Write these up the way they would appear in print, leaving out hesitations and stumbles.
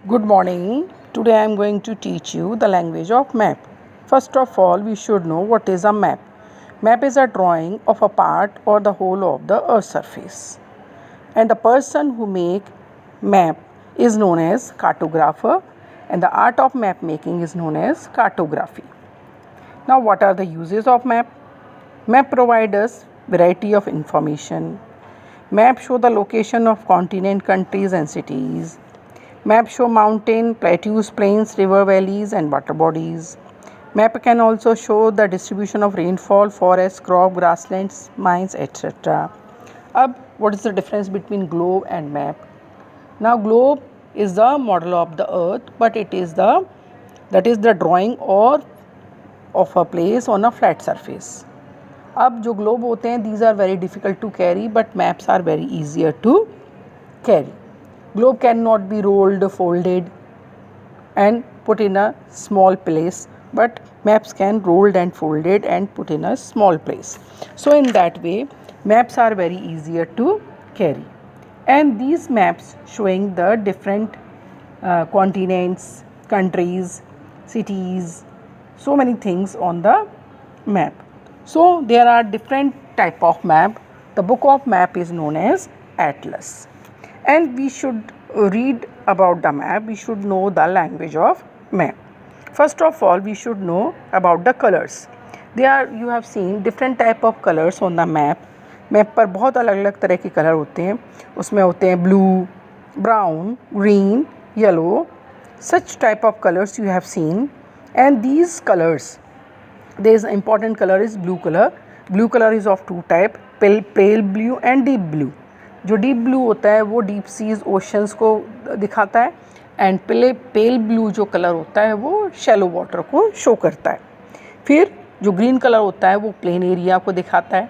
Good morning. Today I am going to teach you the language of map. First of all, we should know what is a map. Map is a drawing of a part or the whole of the earth surface. And the person who make map is known as cartographer, and the art of map making is known as cartography. Now, what are the uses of map? Map provide us variety of information. Map show the location of continent, countries and cities. Map show mountain, plateaus, plains, river valleys and water bodies. Map can also show the distribution of rainfall, forest, crop, grasslands, mines, etc. What is the difference between globe and map? Now, globe is the model of the earth, but it is the drawing or of a place on a flat surface. अब जो globe होते हैं, these are very difficult to carry, but maps are very easier to carry. Globe cannot be rolled, folded and put in a small place, but maps can rolled and folded and put in a small place. So in that way, maps are very easier to carry. And these maps showing the different continents, countries, cities, so many things on the map. So there are different type of map. The book of map is known as atlas. And we should read about the map. We should know the language of map. First of all, we should know about the colors. You have seen different type of colors on the map. Map पर बहुत अलग अलग तरह के colour होते हैं. उसमें होते हैं blue, brown, green, yellow. Such type of colors you have seen. And these colors, there is important color is blue color. Blue color is of two type, pale blue and deep blue. जो deep blue होता है वो deep seize oceans को दिखाता है, and pale blue जो colour होता है वो शैलो वाटर को शो करता है. फिर जो ग्रीन कलर होता है वो प्लेन एरिया को दिखाता है,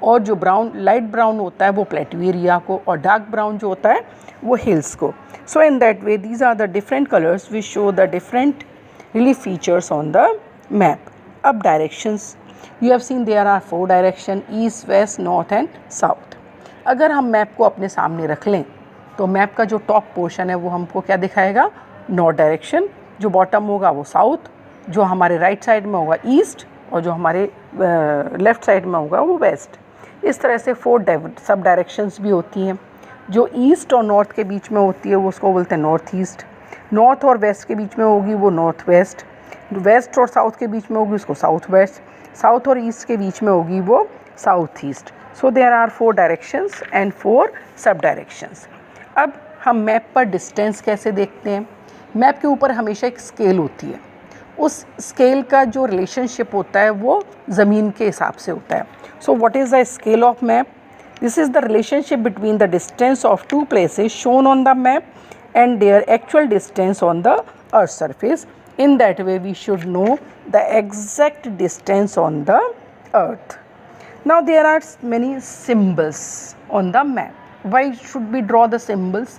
और जो लाइट ब्राउन होता है वो प्लेट्यू एरिया को, और डार्क ब्राउन जो होता है वो हिल्स को. So in that way these are the different colours which show the different relief features on the map. अब directions, you have seen there are 4 direction, east, west, north and south. अगर हम map को अपने सामने रख लें तो map का जो टॉप पोर्शन है वो हमको क्या दिखाएगा, नॉर्थ डायरेक्शन, जो बॉटम होगा वो साउथ, जो हमारे राइट साइड में होगा ईस्ट, और जो हमारे लेफ़्ट साइड में होगा वो वेस्ट. इस तरह से 4 सब डायरेक्शंस भी होती हैं. जो ईस्ट और नॉर्थ के बीच में होती है वो उसको बोलते हैं नॉर्थ ईस्ट. नॉर्थ और वेस्ट के बीच में होगी वो नॉर्थ वेस्ट. वेस्ट और साउथ के बीच में होगी उसको साउथ वेस्ट. साउथ और ईस्ट के बीच में होगी वो south east. So there are 4 directions and 4 सब डायरेक्शंस. अब हम मैप पर डिस्टेंस कैसे देखते हैं. मैप के ऊपर हमेशा एक स्केल होती है. उस स्केल का जो रिलेशनशिप होता है वो ज़मीन के हिसाब से होता है. So what is the scale of map? This is the relationship between the distance of 2 places shown on the map and their actual distance on the earth surface. In that way we should know the exact distance on the earth. Now there are many symbols on the map. Why should we draw the symbols?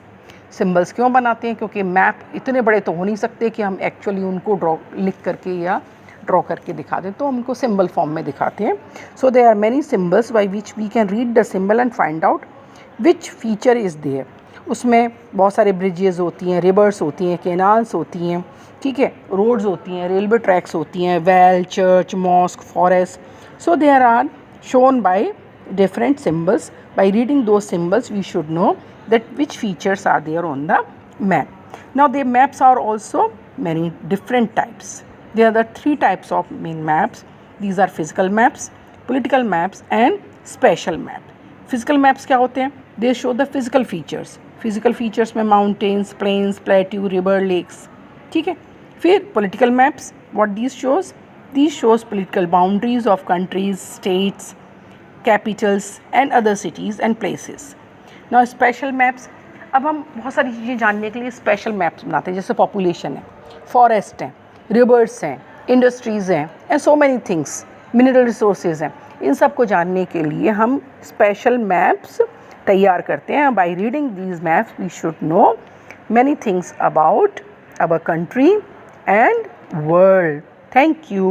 Symbols क्यों बनाते हैं? क्योंकि map इतने बड़े तो हो नहीं सकते कि हम एक्चुअली उनको लिख करके या ड्रॉ करके दिखा दें, तो हमको सिंबल फॉर्म में दिखाते हैं. So there are many symbols by which we can read the symbol and find out which feature is there. उसमें बहुत सारे ब्रिजेस होती हैं, रिवर्स होती हैं, कैनाल्स होती हैं, ठीक है, रोड्स होती हैं, रेलवे ट्रैक्स होती हैं, well, church, mosque, forest. So there are shown by different symbols. By reading those symbols we should know that which features are there on the map. Now the maps are also many different types. There are the 3 types of main maps. These are physical maps, political maps and special map. Physical maps क्या होते हैं? They show the physical features. Physical features में mountains, plains, plateau, river, lakes, ठीक है. फिर political maps, what these shows? These shows political boundaries of countries, states, capitals and other cities and places. Now special maps, अब हम बहुत सारी चीज़ें जानने के लिए स्पेशल मैप्स बनाते हैं, जैसे पॉपुलेशन है, फॉरेस्ट हैं, रिवर्स हैं, इंडस्ट्रीज़ हैं and so many things, mineral resources हैं. इन सब को जानने के लिए हम स्पेशल मैप्स तैयार करते हैं. By reading these maps we should know many things about our country and world. Thank you.